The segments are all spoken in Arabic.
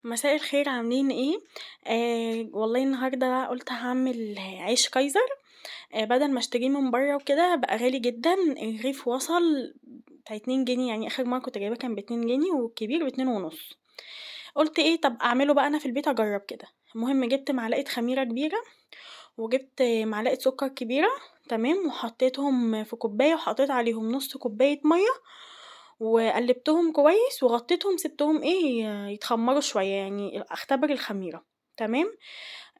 مساء الخير عاملين ايه؟ والله النهارده بقى قلت هعمل عيش كايزر. بدل ما اشتريه من بره وكده بقى غالي جدا. الرغيف وصل بتاع 2 جنيه، يعني اخر مرة كنت جايباه كان ب2 جنيه والكبير ب2 ونص. قلت ايه، طب اعمله بقى انا في البيت اجرب كده. المهم جبت معلقة خميرة كبيرة وجبت معلقة سكر كبيرة. تمام، وحطيتهم في كوباية وحطيت عليهم نص كوباية مية وقلبتهم كويس وغطيتهم سبتهم ايه يتخمروا شوية، يعني اختبر الخميرة. تمام.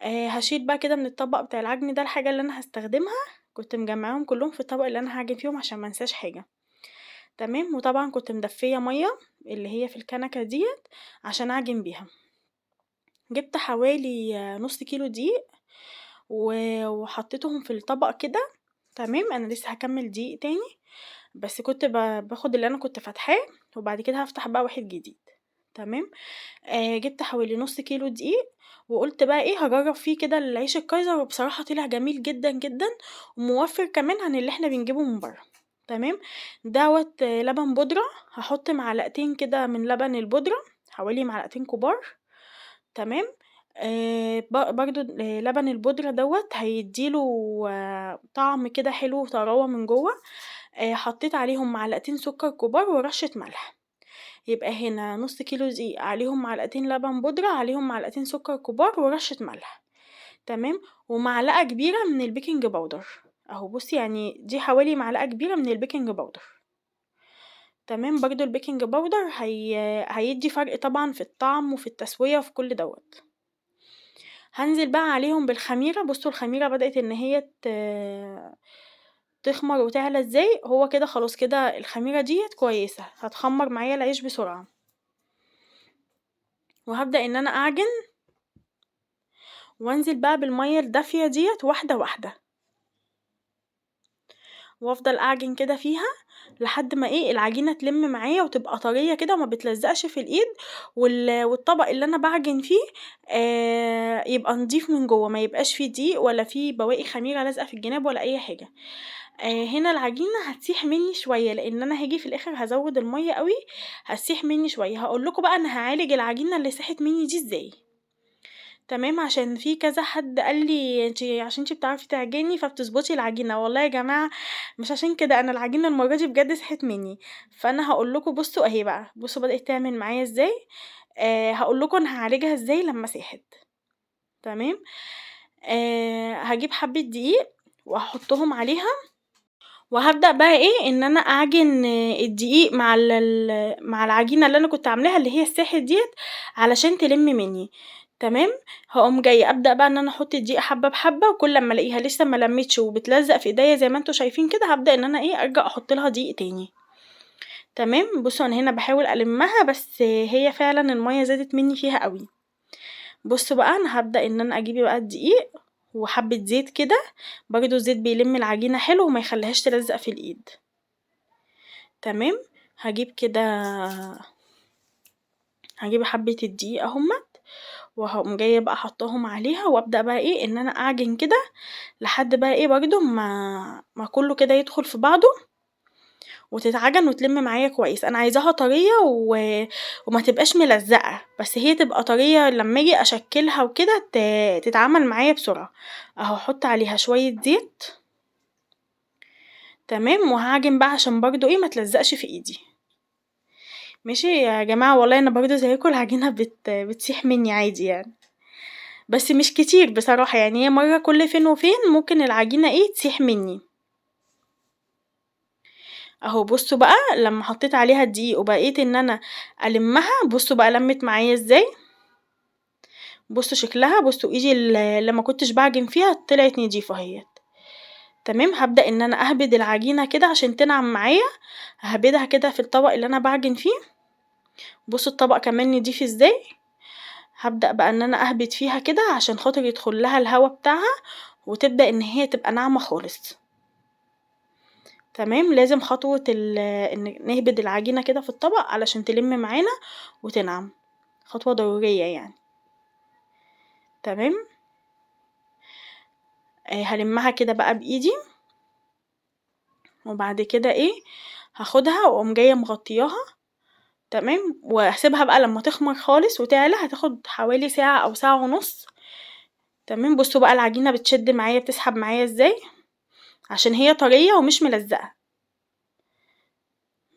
هشيل بقى كده من الطبق بتاع العجن ده الحاجة اللي انا هستخدمها. كنت مجمعاهم كلهم في الطبق اللي انا هعجن فيهم عشان منساش حاجة. تمام، وطبعا كنت مدفية مية اللي هي في الكنكة ديت عشان اعجن بيها. جبت حوالي نص كيلو دقيق وحطيتهم في الطبق كده. تمام، انا لسه هكمل دقيق تاني، بس كنت باخد اللي انا كنت فاتحاه وبعد كده هفتح بقى واحد جديد. تمام. جبت حوالي نص كيلو دقيق وقلت بقى ايه هجرب فيه كده العيش الكايزر، وبصراحة طلع جميل جدا جدا وموفر كمان عن اللي احنا بنجيبه من بره. تمام. دوت لبن بودرة. هحط معلقتين كده من لبن البودرة، حوالي معلقتين كبار. تمام. برضو لبن البودرة دوت هيديله طعم كده حلو وطراوة من جوه. حطيت عليهم معلقتين سكر كبار ورشة ملح. يبقى هنا نص كيلو دقيق عليهم معلقتين لبن بودرة عليهم معلقتين سكر كبار ورشة ملح. تمام. ومعلقة كبيرة من البيكنج باودر. اهو بصي، يعني دي حوالي معلقة كبيرة من البيكنج باودر. تمام، برضو البيكنج باودر هيدي فرق طبعا في الطعم وفي التسوية وفي كل دوت. هنزل بقى عليهم بالخميرة. بصوا الخميرة بدأت ان هي تخمر وتعلى ازاي. هو كده خلاص، كده الخميرة ديت كويسة هتخمر معايا العيش بسرعة. وهبدأ ان انا اعجن وانزل بقى بالمية الدافية ديت واحدة واحدة، وافضل اعجن كده فيها لحد ما ايه العجينة تلم معايا وتبقى طرية كده وما بتلزقش في الايد. والطبق اللي انا بعجن فيه يبقى نضيف من جوه، ما يبقاش فيه دقيق ولا فيه بواقي خميرة لازقة في الجناب ولا اي حاجة. هنا العجينة هتسيح مني شوية لان انا هاجي في الاخر هزود المية قوي، هتسيح مني شوية. هقول لكم بقى انا هعالج العجينة اللي ساحت مني دي ازاي. تمام، عشان في كذا حد قال لي عشان انتي بتعرفي تعجني فبتظبطي العجينه. والله يا جماعه مش عشان كده، انا العجينه المره دي بجد سحت مني. فانا هقول لكم بصوا اهي بقى، بصوا بدات تعمل معايا ازاي. هقول لكم انا هعالجها ازاي لما ساحت. تمام. هجيب حبه دقيق وهحطهم عليها وهبدأ بقى ايه ان انا اعجن الدقيق مع العجينة اللي انا كنت عاملاها اللي هي الساحل ديت علشان تلم مني. تمام. هقوم جاي ابدأ بقى ان انا احط الدقيق حبة بحبة، وكل لما الاقيها لسه ما لمتش وبتلزق في ايديا زي ما انتوا شايفين كده هبدأ ان انا ايه ارجع احط لها دقيق تاني. تمام. بصوا انا هنا بحاول المها، بس هي فعلا المية زادت مني فيها قوي. بصوا بقى انا هبدأ ان انا اجيب بقى الدقيق وحبة زيت كده، برضو الزيت بيلم العجينة حلو وما يخليهاش تلزق في الايد. تمام. هجيب كده، هجيب حبة الدقيق اهمت وهقوم جاية بقى حطاهم عليها وابدأ بقى ايه ان انا اعجن كده لحد بقى ايه برضو ما كله كده يدخل في بعضه وتتعجن وتلم معايا كويس. انا عايزاها طرية وما تبقاش ملزقة، بس هي تبقى طرية لما اجي اشكلها وكده تتعمل معايا بسرعة. اهو احط عليها شوية زيت. تمام، وهعجن بقى عشان برضو ايه ما تلزقش في ايدي. ماشي يا جماعة، والله انا برضو زيكم العجينة بتسيح مني عادي يعني، بس مش كتير بصراحة، يعني هي مرة كل فين وفين ممكن العجينة ايه تسيح مني. اهو بصوا بقى لما حطيت عليها الدقيق وبقيت ان انا المها، بصوا بقى لمت معايا ازاي. بصوا شكلها، بصوا ايدي اللي ما كنتش بعجن فيها طلعت نضيفة اهيت. تمام. هبدأ ان انا اهبد العجينة كده عشان تنعم معايا. ههبدها كده في الطبق اللي انا بعجن فيه. بصوا الطبق كمان نضيف ازاي. هبدأ بقى ان انا اهبد فيها كده عشان خاطر يدخل لها الهوا بتاعها وتبدأ ان هي تبقى ناعمة خالص. تمام، لازم خطوة ان نهبد العجينة كده في الطبق علشان تلم معانا وتنعم، خطوة ضرورية يعني. تمام. هلمها كده بقى بايدي وبعد كده ايه هاخدها واقوم جاية مغطياها تمام، وهاسيبها بقى لمّا تخمر خالص وتعلى، هتاخد حوالي ساعة أو ساعة ونُص. تمام، بُصّوا بقى العجينة بتشد معايا بتسحب معايا إزاي، عشان هي طرية ومش ملزقة.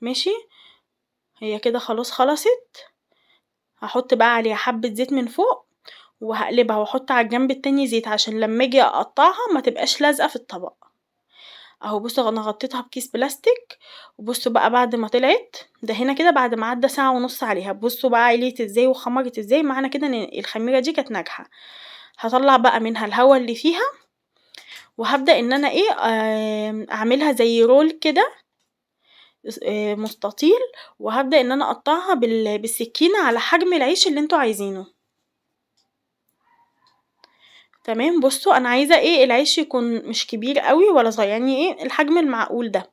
ماشي، هي كده خلاص خلصت. هاحط بقى عليها حبة زيت من فوق وهاقلبها واحط على الجنب التاني زيت عشان لمّا آجي أقطّعها ما تبقاش لازقة في الطبق. أهو بُصّوا أنا غطيتها بكيس بلاستيك، وبُصّوا بقى بعد ما طلعت، ده هنا كده بعد ما عدّى ساعة ونُص عليها، بُصّوا بقى عِليت إزاي وخمرت إزاي، معنى كده إن الخميرة دي كانت ناجحة. هاطلّع بقى منها الهوا اللي فيها، وهابدأ إن أنا إيه، أعملها زي رول كده مستطيل، وهابدأ إن أنا أقطّعها بالسكينة على حجم العيش اللي أنتم عايزينه. تمام، بُصّوا أنا عايزة إيه، العيش يكون مش كبير أوي ولا صغير، يعني إيه الحجم المعقول ده،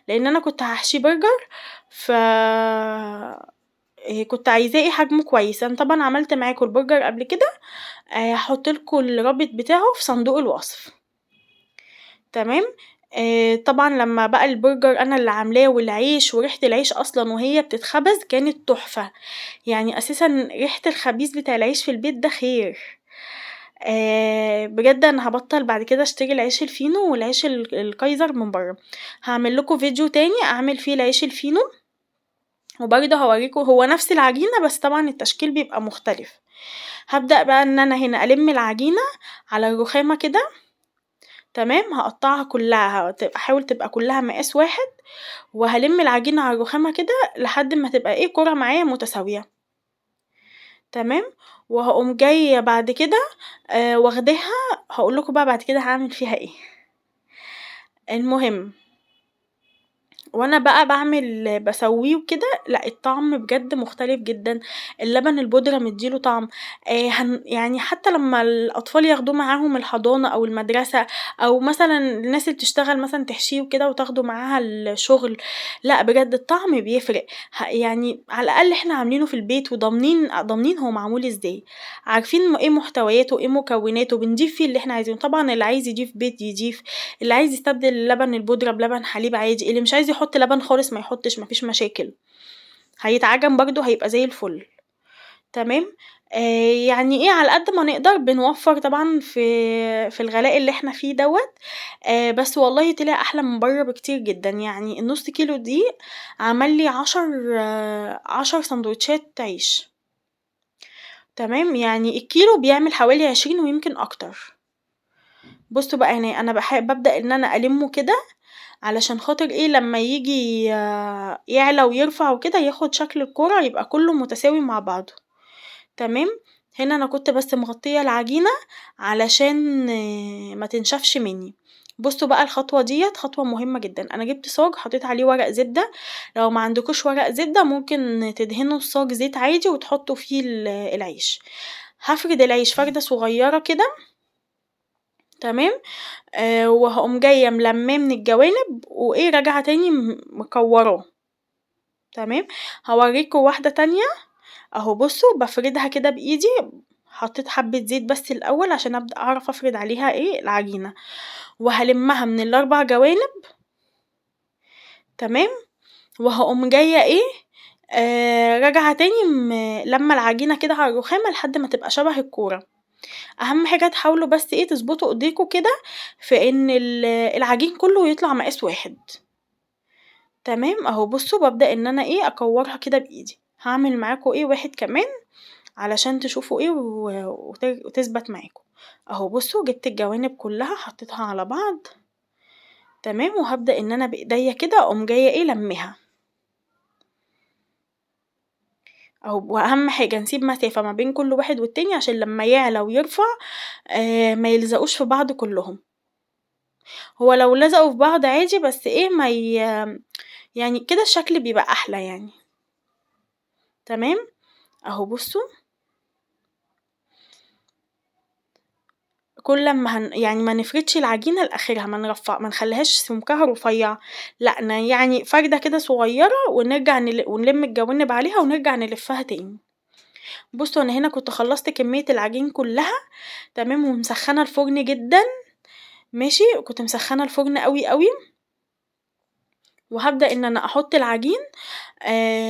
لإن أنا كنت هاحشيه برجر ف كنت عايزاه إيه حجمه كويس. أنا طبعًا عملت معاكم البرجر قبل كده، هاحط لكم الرابط بتاعه في صندوق الوصف. تمام، طبعًا لمّا بقى البرجر أنا اللي عاملاه والعيش وريحة العيش أصلًا وهي بتتخبز كانت تحفة، يعني أساسًا ريحة الخبيز بتاع العيش في البيت ده خير. بجد أنا هابطّل بعد كده أشتري العيش الفينو والعيش الكايزر من برّه. هاعمل لكم فيديو تاني أعمل فيه العيش الفينو، وبرضه هاوريكم هو نفس العجينة بس طبعًا التشكيل بيبقى مختلف. هابدأ بقى إن أنا هنا ألِم العجينة على الرخامة كده. تمام، هاقطّعها كلّها أحاول تبقى كلّها مقاس واحد، وهالِم العجينة على الرخامة كده لحد ما تبقى إيه كُرة معايا متساوية. تمام، وهاقوم جاية بعد كده واخداها. هاقول لكم بقى بعد كده هاعمل فيها إيه. المهم وأنا بقى باسويه وكده، لأ الطعم بجد مختلف جدًا، اللبن البودرة مدّي له طعم. يعني حتى لمّا الأطفال ياخدوه معاهم الحضانة أو المدرسة، أو مثلًا الناس اللي بتشتغل مثلًا تحشيه وكده وتاخده معاها الشغل، لأ بجد الطعم بيفرق. يعني على الأقل إحنا عاملينه في البيت وضامنين هو معمول إزاي، عارفين إيه محتوياته، إيه مكوناته، بنضيف فيه اللي إحنا عايزينه. طبعًا اللي عايز يضيف بيض يضيف، اللي عايز يستبدل لبن البودرة بلبن حليب عادي، اللي مش عايز يحط لبن خالص ما يحطش، ما فيش مشاكل، هيتعجن برضه هيبقى زي الفل. تمام، يعني إيه على قد ما نقدر بنوفّر طبعًا في الغلاء اللي إحنا فيه دوّة. بس والله طلع أحلى من برّه بكتير جدًا، يعني النُص كيلو دقيق عمل لي 10 ساندوتشات عيش. تمام، يعني الكيلو بيعمل حوالي 20 ويمكن أكتر. بُصّوا بقى هنا أنا بابدأ إن أنا ألِمّه كده علشان خاطر إيه لمّا ييجي يعلى ويرفع وكده ياخد شكل الكورة يبقى كلّه متساوي مع بعضه. تمام، هنا أنا كنت بس مغطية العجينة علشان ما تنشفش منّي. بُصّوا بقى الخطوة ديّة خطوة مهمة جدًا، أنا جِبت صاج حطيت عليه ورق زبدة، لو ما عندكوش ورق زبدة ممكن تدهنوا الصاج زيت عادي وتحطوا فيه العيش. هافرد العيش فردة صغيّرة كده. تمام، وهاقوم جاية ملمّاه من الجوانب وإيه راجعة تاني مكوّراه. تمام، هاوريكم واحدة تانية. أهو بُصّوا بافردها كده بإيدي، حطيت حبة زيت بس الأول عشان أبدأ أعرف أفرد عليها إيه العجينة، وهالمّها من ال4 جوانب. تمام، وهاقوم جاية إيه، راجعة تاني لامّة العجينة كده على الرخامة لحد ما تبقى شبه الكورة. أهم حاجة تحاولوا بس إيه تضبطوا إيديكم كده في إن العجين كلّه يطلع مقاس واحد. تمام، أهو بُصّوا بابدأ إن أنا إيه أكوّرها كده بإيدي. هاعمل معاكم إيه واحد كمان علشان تشوفوا إيه وتثبت معاكم. أهو بُصّوا جِبت الجوانب كلّها حطيتها على بعض. تمام، وهابدأ إن أنا بإيديّا كده أقوم جاية إيه لمّاها. أهو وأهم حاجة نسيب مسافة ما بين كل واحد والتاني عشان لمّا يعلى ويرفع ما يلزقوش في بعض كلّهم. هو لو لزقوا في بعض عادي بس إيه ما يعني كده الشكل بيبقى أحلى يعني. تمام، أهو بُصّوا كل أمّا يعني ما نفردش العجينة لآخرها، ما نخلّيهاش سمكها رفيّع، لأ يعني فردة كده صغيّرة ونرجع ونلم الجوانب عليها ونرجع نلفّها تاني. بُصّوا أنا هنا كنت خلّصت كمية العجين كلّها. تمام، ومسخّنة الفرن جدًا. ماشي، كنت مسخّنة الفرن أوي، أوي. وهبدأ ان انا احط العجين.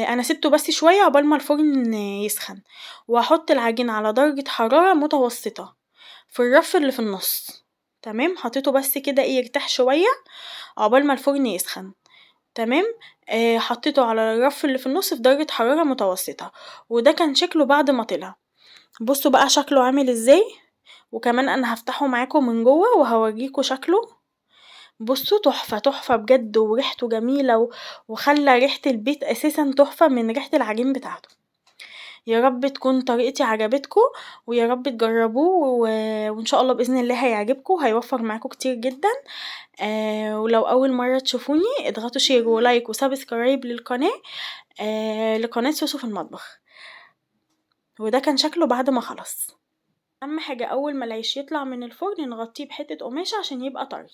انا سبته بس شوية عقبال ما الفرن يسخن، وهحط العجين على درجة حرارة متوسطة في الرف اللي في النص. تمام، حطيته بس كده يرتاح شوية عقبال ما الفرن يسخن. تمام. حطيته على الرف اللي في النص في درجة حرارة متوسطة، وده كان شكله بعد ما طلع. بصوا بقى شكله عامل ازاي، وكمان انا هفتحه معاكم من جوه وهوريكم شكله. بصوا تحفة تحفة بجد، وريحته جميلة وخلى ريحة البيت اساسا تحفة من ريحة العجين بتاعته. يا رب تكون طريقتي عجبتكم، ويا رب تجربوه وان شاء الله باذن الله هيعجبكم، هيوفر معاكم كتير جدا. ولو اول مره تشوفوني اضغطوا شير ولايك وسبسكرايب للقناه، لقناه سوسو في المطبخ. وده كان شكله بعد ما خلص. اهم حاجه اول ما العيش يطلع من الفرن نغطيه بحته قماشه عشان يبقى طري.